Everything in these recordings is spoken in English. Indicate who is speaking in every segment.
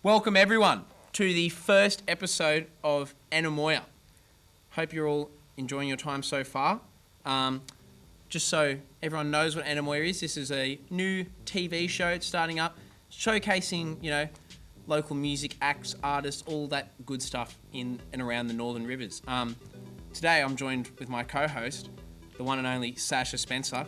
Speaker 1: Welcome everyone to the first episode of Anemoia. Hope you're all enjoying your time so far. Just so everyone knows what Anemoia is, this is a new TV show. It's starting up, showcasing, local music acts, artists, all that good stuff in and around the Northern Rivers. Today I'm joined with my co-host, the one and only Sacha Spencer.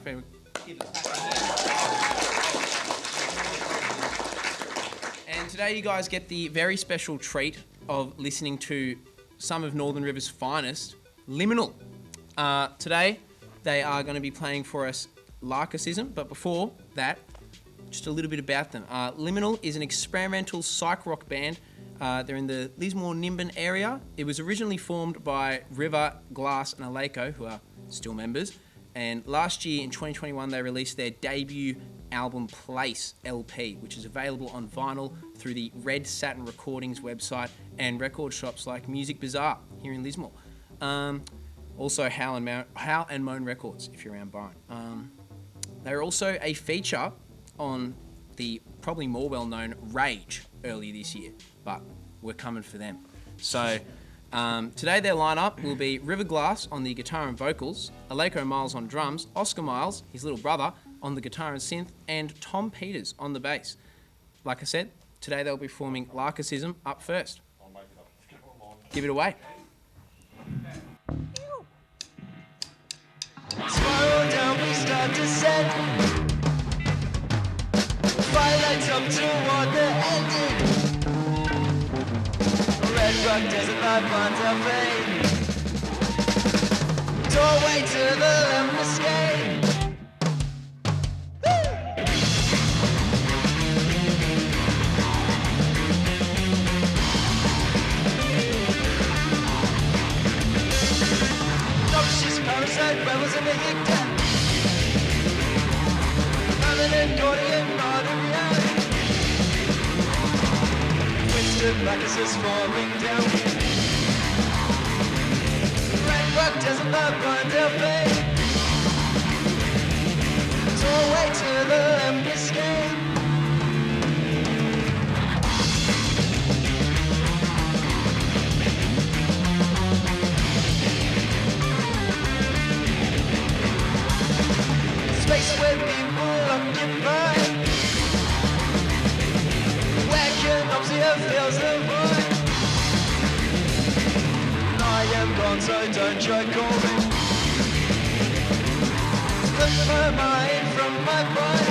Speaker 1: And today you guys get the very special treat of listening to some of Northern River's finest, Liminal. Today they are going to be playing for us Larkicism, but before that, just a little bit about them. Liminal is an experimental psych rock band. They're in the Lismore Nimbin area. It was originally formed by River, Glass and Alako, who are still members. And last year in 2021 they released their debut album Place LP, which is available on vinyl through the Red Satin Recordings website and record shops like Music Bazaar here in Lismore. Also Howl and Moan Records if you're around Byron. They're also a feature on the probably more well-known Rage earlier this year, but we're coming for them. So today their lineup will be River Glass on the guitar and vocals, Alako Myles on drums, Oscar Myles, his little brother, on the guitar and synth, and Tom Peters on the bass. Like I said, today they'll be performing Larkicism up first. Give it away.
Speaker 2: Spiral down, we start to descend. Firelights up toward the ending. Red rock desert light bonds our fade. Doorway to the left escape. Parasite rebels in the hick death. Permanent guardian of the reality. Twisted Lachlan falling down. Red rock desert love burns our fate. Doorway to the left escape. Space where people occupy. Where Canopsia fills the void. I am gone, so don't try calling. Look my mind from my body.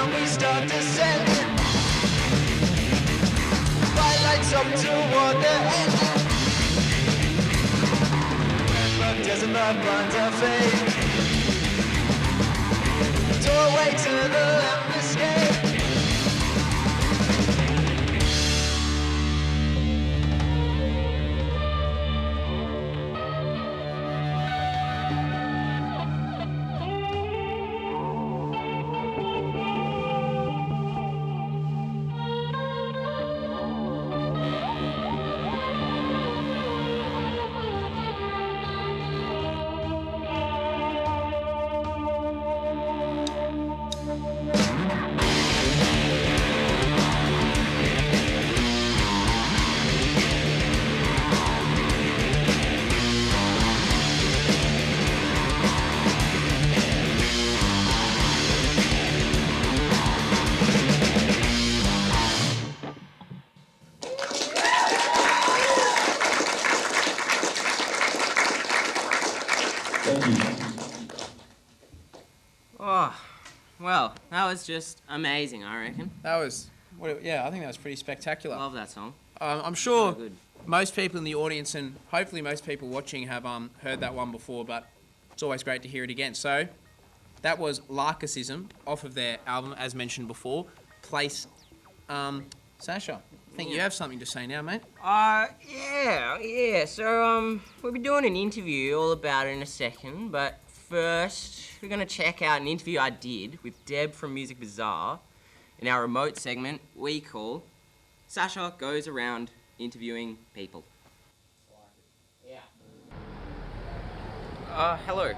Speaker 2: and we start descending. Bright lights up toward the end. Desert my blinds are fade. Doorway to the left escape.
Speaker 3: Oh, well, that was just amazing, I reckon.
Speaker 1: That was, yeah, I think that was pretty spectacular.
Speaker 3: Love that song.
Speaker 1: I'm sure
Speaker 3: So good.
Speaker 1: most people in the audience and hopefully most people watching have heard that one before, but it's always great to hear it again. So that was Larkicism off of their album, as mentioned before, Place. Sacha, I think you have something to say now, mate.
Speaker 3: Yeah. So, we'll be doing an interview all about it in a second, but first, we're going to check out an interview I did with Deb from Music Bazaar in our remote segment we call Sacha Goes Around Interviewing People. Yeah. Hello.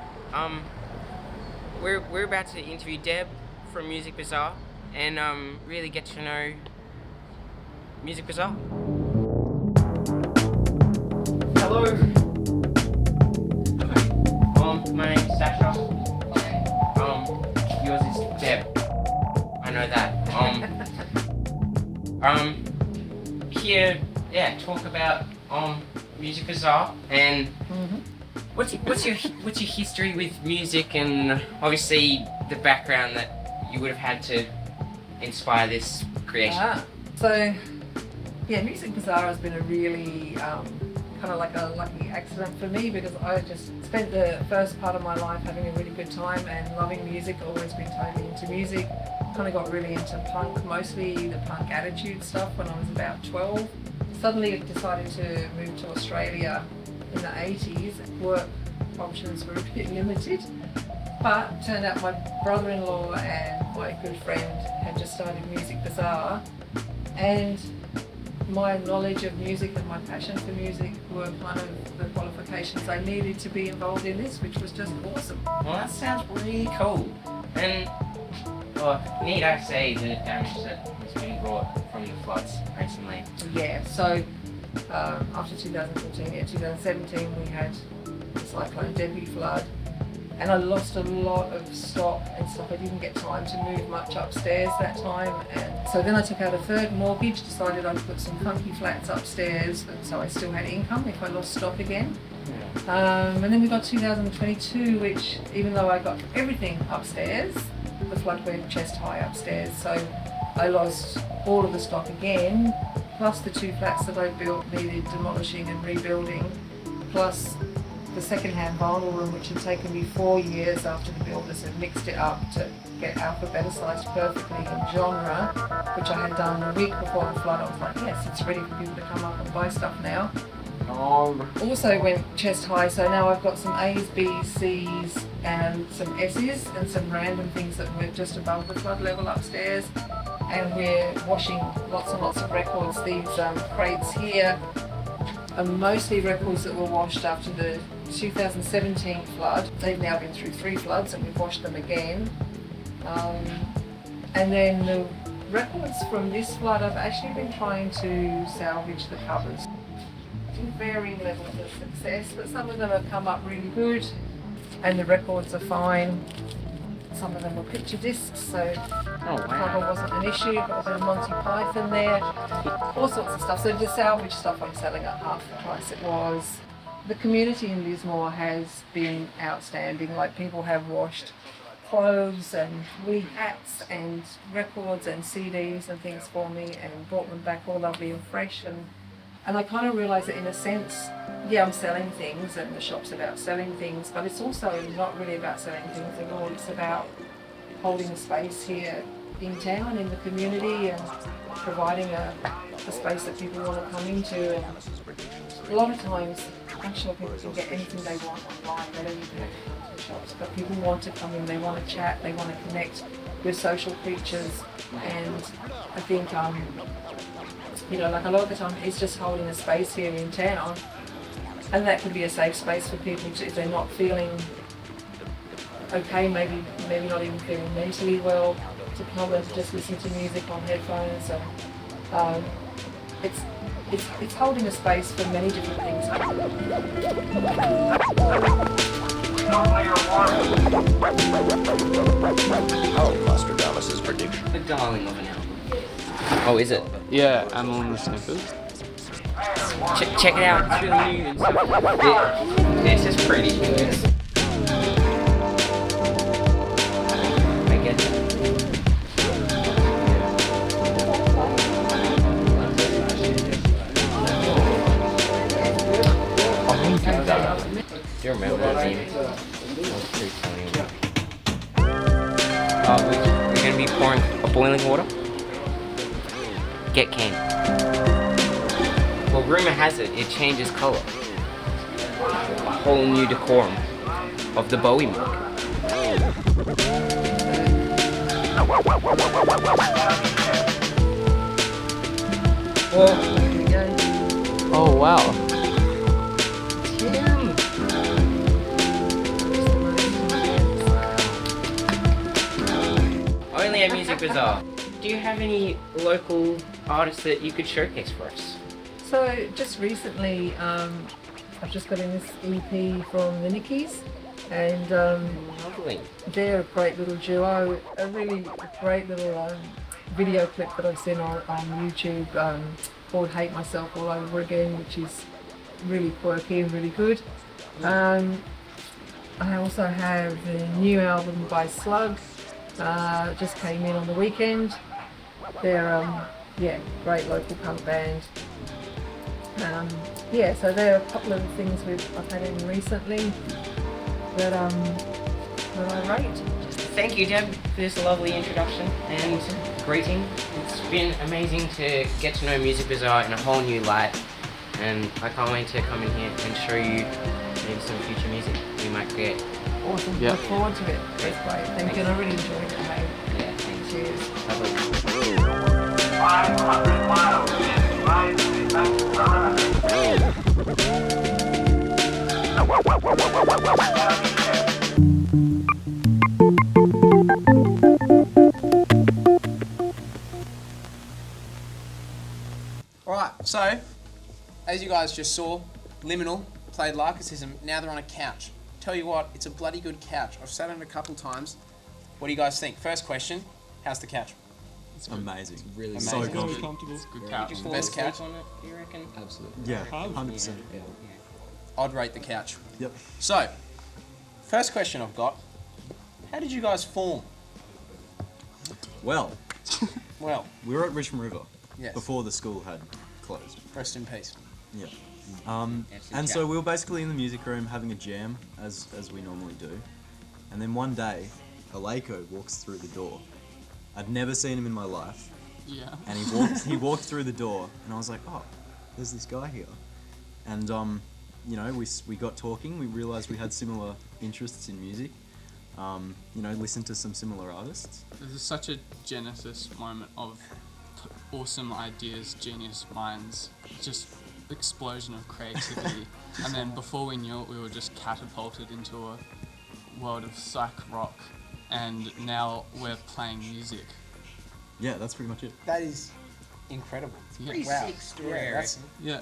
Speaker 3: We're about to interview Deb from Music Bazaar and really get to know Music Bazaar. Hello. My name's Sacha. Yours is Deb. I know that. Here, yeah, talk about Music Bazaar and what's your history with music and obviously the background that you would have had to inspire this creation.
Speaker 4: So, yeah, Music Bazaar has been a really kind of like a lucky accident for me because I just spent the first part of my life having a really good time and loving music, always been totally into music. Kind of got really into punk, mostly the punk attitude stuff when I was about 12. Suddenly decided to move to Australia in the 80s. Work options were a bit limited, but turned out my brother-in-law and my good friend had just started Music Bazaar, and my knowledge of music and my passion for music were kind of the qualifications I needed to be involved in this, which was just awesome.
Speaker 3: Well, that sounds really cool. And need I say the damage that has been brought from the floods recently?
Speaker 4: Yeah, so after 2014, 2017 we had the cyclone Demilford flood, and I lost a lot of stock and stuff. I didn't get time to move much upstairs that time, and so then I took out a third mortgage, decided I'd put some funky flats upstairs so I still had income if I lost stock again. And then we got 2022, which even though I got everything upstairs, the flood went chest high upstairs, so I lost all of the stock again, plus the 2 flats that I built needed demolishing and rebuilding, plus the second-hand vinyl room, which had taken me 4 years after the builders had mixed it up to get alphabetised perfectly in genre, which I had done a week before the flood. I was like, yes, it's ready for people to come up and buy stuff now. Also went chest high, so now I've got some A's, B's, C's and some S's and some random things that were just above the flood level upstairs, and we're washing lots and lots of records. These crates here are mostly records that were washed after the 2017 flood. They've now been through 3 floods and we've washed them again. And then the records from this flood, I've actually been trying to salvage the covers. In varying levels of success, but some of them have come up really good and the records are fine. Some of them were picture discs, so the cover wasn't an issue. Got a bit of Monty Python there, all sorts of stuff. So the salvage stuff I'm selling at half the price it was. The community in Lismore has been outstanding. Like, people have washed clothes and wee hats and records and CDs and things for me and brought them back all lovely and fresh. And I kind of realised that in a sense, yeah, I'm selling things and the shop's about selling things, but it's also not really about selling things at all. It's about holding a space here in town, in the community, and providing a space that people want to come into. And a lot of times, I'm sure people can get anything they want online. They don't even have to come to the shops, but people want to come in, they want to chat, they want to connect with social creatures. And I think, you know, like a lot of the time it's just holding a space here in town, and that could be a safe space for people to, if they're not feeling okay, maybe not even feeling mentally well, to come and just listen to music on headphones. And it's holding a space for many different things.
Speaker 5: Nostradamus' prediction.
Speaker 3: The darling of an album. Oh, is it?
Speaker 6: Yeah, I'm on the snippers.
Speaker 3: Check it out, it's really new and stuff. This is pretty good. I get that. Do you remember that scene? That was pretty funny. We're going to be pouring a boiling water. Get Cain. Well, rumour has it, it changes colour. A whole new decorum of the Bowie mug.
Speaker 6: Oh wow.
Speaker 3: Only at Music Bazaar. Do you have any local artists that you could showcase for us?
Speaker 4: So just recently, I've just got in this EP from the Nickies, and
Speaker 3: Lovely.
Speaker 4: they're a great little duo, a really great little video clip that I've seen on YouTube called Hate Myself All Over Again, which is really quirky and really good. I also have the new album by Slug, just came in on the weekend. They're great local punk band. So there are a couple of things I've had in recently that I rate.
Speaker 3: Thank you, Deb, for this lovely introduction and greeting. It's been amazing to get to know Music Bazaar in a whole new light, and I can't wait to come in here and show you maybe some future music we might create.
Speaker 4: Awesome.
Speaker 6: Yeah.
Speaker 4: Look forward to it. That's great. Thank you. And I really enjoyed it. Hey.
Speaker 3: Yeah, thanks.
Speaker 4: Cheers.
Speaker 3: Lovely.
Speaker 2: 500 miles in right.
Speaker 1: Alright, so, as you guys just saw, Liminal played Larkicism, now they're on a couch. Tell you what, it's a bloody good couch. I've sat on it a couple times. What do you guys think? First question, how's the couch?
Speaker 7: It's amazing.
Speaker 1: Really
Speaker 7: so
Speaker 1: amazing.
Speaker 7: comfy.
Speaker 6: Comfortable. It's a good
Speaker 3: Did
Speaker 6: couch.
Speaker 3: you fall
Speaker 1: Best
Speaker 3: asleep
Speaker 1: couch?
Speaker 3: on it, do you reckon?
Speaker 7: Absolutely. Yeah, 100%.
Speaker 3: Yeah.
Speaker 1: I'd rate the couch.
Speaker 7: Yep.
Speaker 1: So, first question I've got, how did you guys form?
Speaker 7: Well,
Speaker 1: Well,
Speaker 7: we were at Richmond River
Speaker 1: yes,
Speaker 7: before the school had closed.
Speaker 1: rest in peace.
Speaker 7: Yeah.
Speaker 3: That's the
Speaker 7: And
Speaker 3: chat.
Speaker 7: so we were basically in the music room having a jam, as we normally do. And then one day, Alako walks through the door. I'd never seen him in my life.
Speaker 6: Yeah.
Speaker 7: And he walked through the door, and I was like, oh, there's this guy here. And we got talking. We realised we had similar interests in music. Listened to some similar artists.
Speaker 6: This is such a genesis moment of awesome ideas, genius minds, just explosion of creativity. And then before we knew it, we were just catapulted into a world of psych rock, and now we're playing music.
Speaker 7: Yeah, that's pretty much it.
Speaker 1: That is incredible.
Speaker 6: Yeah.
Speaker 3: Pretty
Speaker 1: Wow.
Speaker 3: sick story.
Speaker 1: Yeah, that's
Speaker 6: Yeah,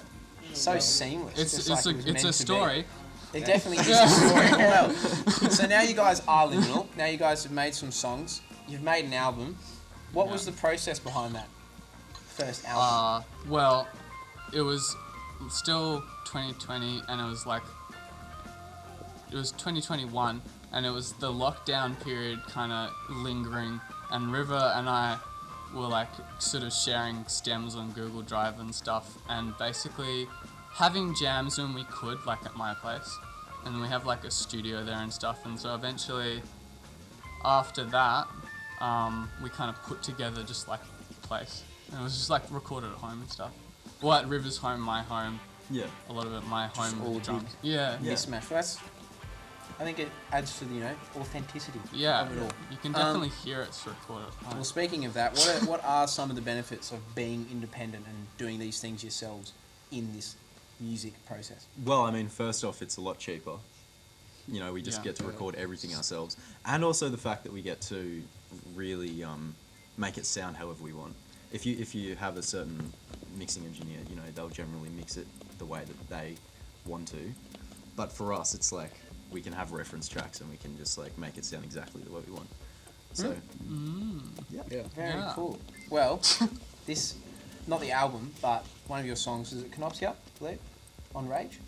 Speaker 1: so seamless.
Speaker 6: it's
Speaker 1: just
Speaker 6: it's
Speaker 1: like it was
Speaker 6: a
Speaker 1: meant to
Speaker 6: story.
Speaker 1: be. It definitely is a story. Well, so now you guys are Liminal. Now you guys have made some songs. You've made an album. What was the process behind that first album?
Speaker 6: Well, it was still 2020, and it was 2021, and it was the lockdown period kind of lingering, and River and I were like sort of sharing stems on Google Drive and stuff, and basically having jams when we could, like at my place, and we have like a studio there and stuff, and so eventually after that we kind of put together just like a place, and it was just like recorded at home and stuff. Well, at River's home, my home,
Speaker 7: Yeah.
Speaker 6: a lot of it my home
Speaker 1: all
Speaker 6: with the drums. Yeah.
Speaker 7: Yeah.
Speaker 1: Mismatch. Well, I think it adds to the authenticity
Speaker 6: Yeah,
Speaker 1: of it all.
Speaker 6: you can definitely hear it's recorded.
Speaker 1: Well, speaking of that, what are some of the benefits of being independent and doing these things yourselves in this music process?
Speaker 7: Well, I mean, first off, it's a lot cheaper. You know, we just
Speaker 6: Yeah.
Speaker 7: get to record everything ourselves, and also the fact that we get to really make it sound however we want. If you have a certain mixing engineer, you know, they'll generally mix it the way that they want to. But for us, it's like we can have reference tracks and we can just like make it sound exactly the way we want. So, yeah.
Speaker 1: Very
Speaker 6: Yeah.
Speaker 1: cool. Well, this, not the album, but one of your songs, is it Canopsia, I believe, on Rage?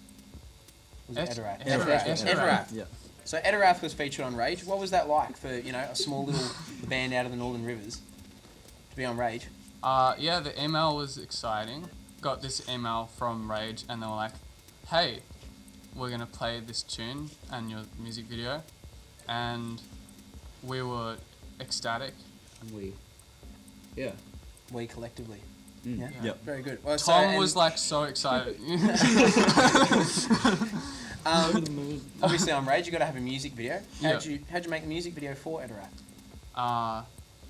Speaker 1: Was it
Speaker 6: Ederath.
Speaker 1: Ederath.
Speaker 7: Yeah.
Speaker 1: So Ederath was featured on Rage. What was that like for, a small little band out of the Northern Rivers to be on Rage?
Speaker 6: Yeah, the email was exciting. Got this email from Rage, and they were like, "Hey, we're gonna play this tune and your music video," and we were ecstatic.
Speaker 1: We collectively.
Speaker 8: Mm.
Speaker 1: Yeah.
Speaker 7: Yep.
Speaker 1: Very good. Well,
Speaker 6: Tom was like so excited.
Speaker 1: Obviously on Rage, you got to have a music video. How'd
Speaker 6: Yeah.
Speaker 1: you make the music video for Ederath?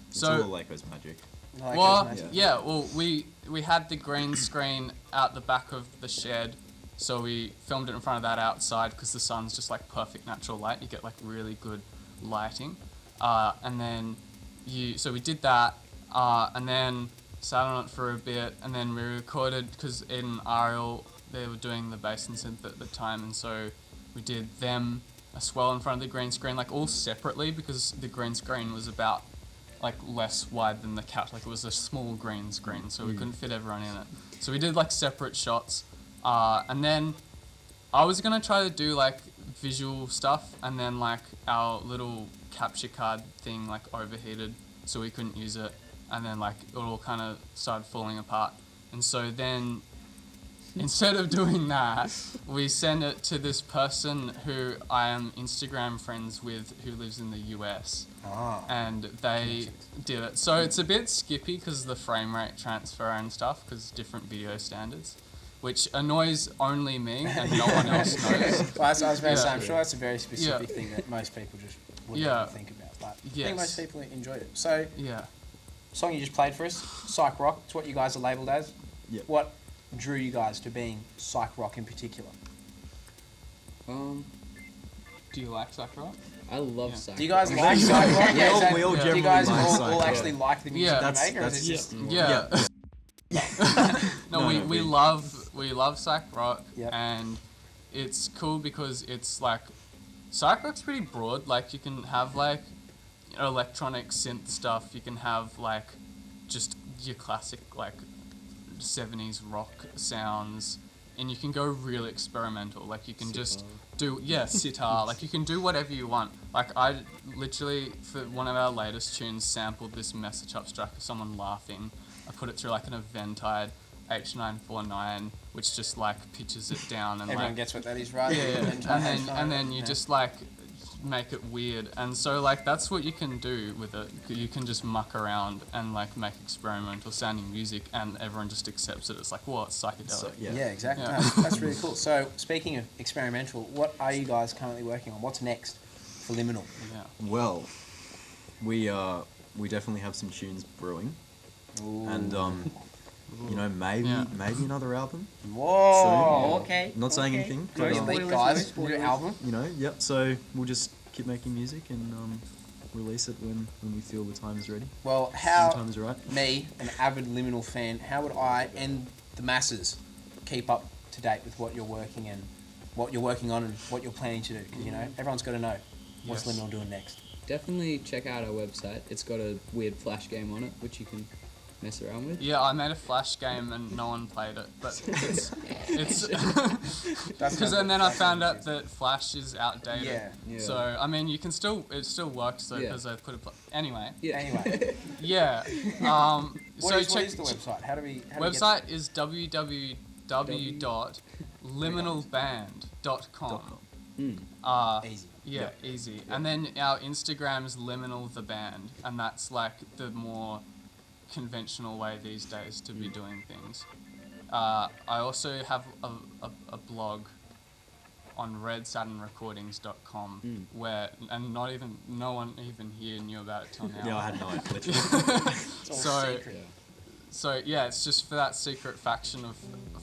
Speaker 7: It's
Speaker 6: So
Speaker 7: all Lako's magic.
Speaker 1: Like,
Speaker 6: well,
Speaker 1: imagine.
Speaker 6: yeah. Well, we had the green screen out the back of the shed, so we filmed it in front of that outside because the sun's just like perfect natural light. You get like really good lighting, and then so we did that, and then sat on it for a bit, and then we recorded because in Ariel they were doing the bass and synth at the time, and so we did them as well in front of the green screen, like all separately because the green screen was about like less wide than the couch, like it was a small green screen, so we couldn't fit everyone in it. So we did like separate shots, and then I was gonna try to do like visual stuff, and then like our little capture card thing like overheated, so we couldn't use it, and then like it all kind of started falling apart, and so then instead of doing that, we sent it to this person who I am Instagram friends with who lives in the US. And they did it. So it's a bit skippy because of the frame rate transfer and stuff, because different video standards, which annoys only me and no one else knows.
Speaker 1: Well, as I was about to say, I'm
Speaker 6: Yeah.
Speaker 1: sure that's a very specific
Speaker 6: Yeah.
Speaker 1: thing that most people just wouldn't
Speaker 6: Yeah.
Speaker 1: even think about. But I
Speaker 6: Yes.
Speaker 1: think most people enjoyed it. So,
Speaker 6: Yeah.
Speaker 1: song you just played for us, Psych Rock, it's what you guys are labelled as.
Speaker 7: Yep.
Speaker 1: What drew you guys to being Psych Rock in particular?
Speaker 6: Do you like Sacha?
Speaker 8: I love
Speaker 6: Yeah.
Speaker 8: Sacha.
Speaker 1: Do you guys like Psych Rock?
Speaker 7: we all
Speaker 1: do you
Speaker 7: generally
Speaker 1: guys
Speaker 7: like
Speaker 1: all
Speaker 7: Psych Rock.
Speaker 1: actually like the music
Speaker 6: Yeah.
Speaker 1: you make, or
Speaker 7: That's
Speaker 1: is it just...
Speaker 6: Yeah. No,
Speaker 7: No,
Speaker 6: we love Psych Rock,
Speaker 1: Yep.
Speaker 6: and it's cool because it's like Psych Rock's pretty broad. Like you can have like electronic synth stuff. You can have like just your classic like 70s rock sounds, and you can go really experimental. Like you can just do sitar. Like you can do whatever you want. Like I literally for one of our latest tunes sampled this message up track of someone laughing. I put it through like an Eventide H949, which just like pitches it down and
Speaker 1: Everyone
Speaker 6: like
Speaker 1: gets what that is, right?
Speaker 6: yeah, and then you
Speaker 1: Yeah.
Speaker 6: just like make it weird, and so like that's what you can do with it. You can just muck around and like make experimental sounding music, and everyone just accepts it. It's like, well, it's psychedelic.
Speaker 7: So,
Speaker 1: Yeah,
Speaker 7: yeah.
Speaker 1: exactly.
Speaker 6: Yeah.
Speaker 1: No, that's really cool. So, speaking of experimental, what are you guys currently working on? What's next for Liminal?
Speaker 6: Yeah.
Speaker 7: Well, we definitely have some tunes brewing, and maybe
Speaker 6: Yeah.
Speaker 7: maybe another album.
Speaker 1: Whoa!
Speaker 7: So,
Speaker 3: Okay.
Speaker 7: Not saying
Speaker 3: okay.
Speaker 7: anything,
Speaker 1: Very
Speaker 7: but
Speaker 1: late, guys. New album.
Speaker 7: Yep. So we'll just keep making music and release it when we feel the time is ready.
Speaker 1: Well,
Speaker 7: When the
Speaker 1: how
Speaker 7: time is right.
Speaker 1: me, an avid Liminal fan, how would I and the masses keep up to date with what you're working on and what you're planning to do? Because everyone's got to know what's
Speaker 6: Yes.
Speaker 1: Liminal doing next.
Speaker 8: Definitely check out our website. It's got a weird flash game on it, which you can mess around with?
Speaker 6: Yeah, I made a Flash game and no one played it, but it's because then I found out that Flash is outdated.
Speaker 8: Yeah.
Speaker 6: So I mean, it still works though
Speaker 8: Yeah.
Speaker 6: because I put it. Anyway.
Speaker 8: Yeah.
Speaker 1: Anyway,
Speaker 6: Yeah.
Speaker 1: what is the website? How do we
Speaker 6: Website is www.liminalband.com.
Speaker 1: Easy.
Speaker 6: Yeah, easy. And then our Instagram's Liminal the Band, and that's like the more conventional way these days to be doing things. I also have a blog on redsaturnrecordings.com where, and no one even here knew about it till now.
Speaker 7: Yeah, I had no idea.
Speaker 6: So yeah, it's just for that secret faction of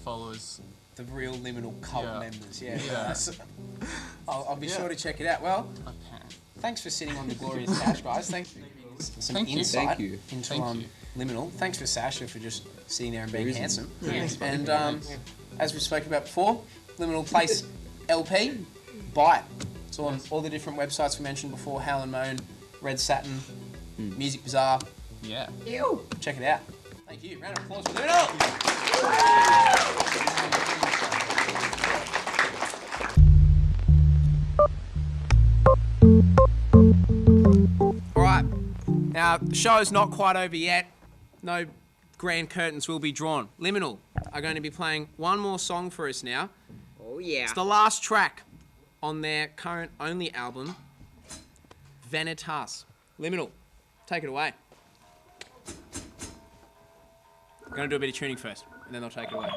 Speaker 6: followers.
Speaker 1: The real Liminal cult
Speaker 6: Yeah.
Speaker 1: members, yeah.
Speaker 6: Yeah.
Speaker 1: I'll be sure to check it out. Well,
Speaker 6: My parents.
Speaker 1: thanks for sitting on the glorious couch, guys. Thanks for giving us some
Speaker 6: Thank you.
Speaker 1: insight
Speaker 8: Thank you.
Speaker 1: into
Speaker 6: Thank you.
Speaker 1: Liminal. Thanks for Sacha for just sitting there and being
Speaker 8: Reason.
Speaker 1: handsome.
Speaker 3: Yeah.
Speaker 1: And as we spoke about before, Liminal Place LP, buy it. It's on all the different websites we mentioned before: Howlin' Moan, Red Saturn, Music Bazaar.
Speaker 6: Yeah.
Speaker 1: Check it out. Thank you. Round of applause for Liminal. Alright, now the show is not quite over yet. No grand curtains will be drawn. Liminal are going to be playing one more song for us now.
Speaker 3: Oh yeah.
Speaker 1: It's the last track on their current only album, Vanitas. Liminal, take it away. I'm going to do a bit of tuning first, and then they'll take it away.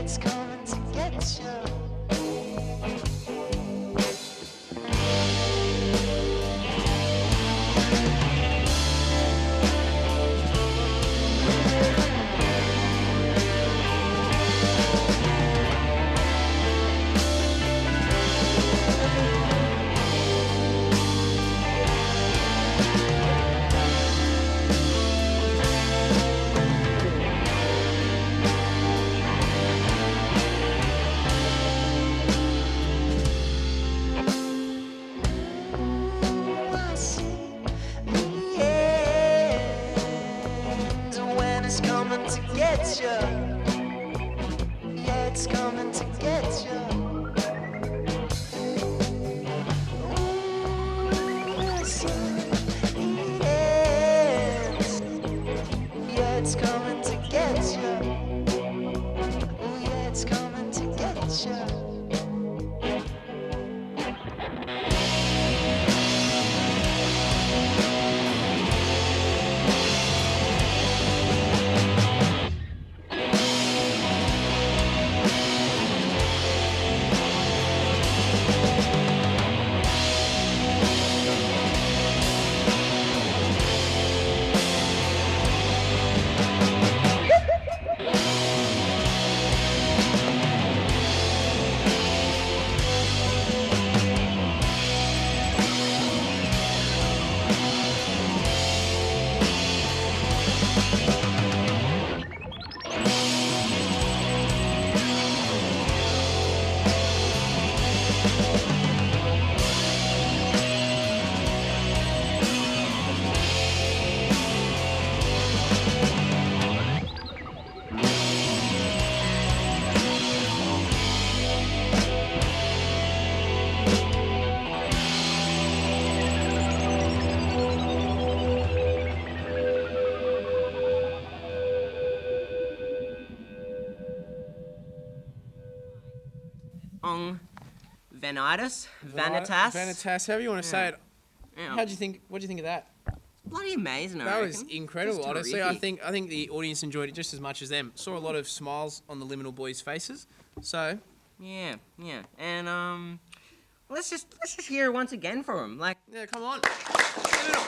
Speaker 8: it's coming to get you. I see the end when it's coming to get you. Yeah, it's coming to get you. I see the end. Yeah, it's coming to get you. Oh, yeah, it's coming to get you.
Speaker 3: Vanitas?
Speaker 1: Vanitas, however you want to say it.
Speaker 3: Yeah.
Speaker 1: What do you think of that?
Speaker 3: Bloody amazing, I
Speaker 1: That was
Speaker 3: reckon.
Speaker 1: incredible,
Speaker 3: Just
Speaker 1: honestly.
Speaker 3: terrific.
Speaker 1: I think the audience enjoyed it just as much as them. Saw a lot of smiles on the Liminal boys' faces. So,
Speaker 3: Yeah. And let's just hear it once again from him. Like,
Speaker 1: yeah, come on. Liminal.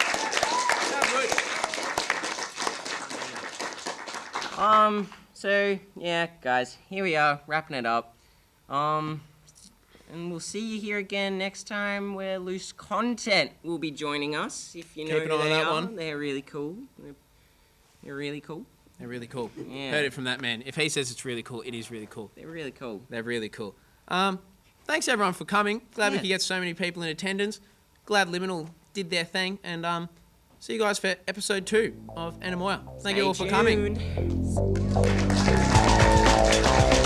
Speaker 1: How good.
Speaker 3: So yeah, guys, here we are, wrapping it up. And we'll see you here again next time where Loose Content will be joining us. If you know
Speaker 1: Keep an
Speaker 3: who
Speaker 1: eye on
Speaker 3: they
Speaker 1: that
Speaker 3: are,
Speaker 1: one.
Speaker 3: they're really cool. They're really cool.
Speaker 1: They're really cool.
Speaker 3: Yeah.
Speaker 1: Heard it from that man. If he says it's really cool, it is really cool.
Speaker 3: They're really cool.
Speaker 1: They're really cool. Thanks everyone for coming. Glad we
Speaker 3: Yeah.
Speaker 1: could get so many people in attendance. Glad Liminal did their thing. And see you guys for episode 2 of Anemoia. Thank you all for coming.
Speaker 3: Stay tuned.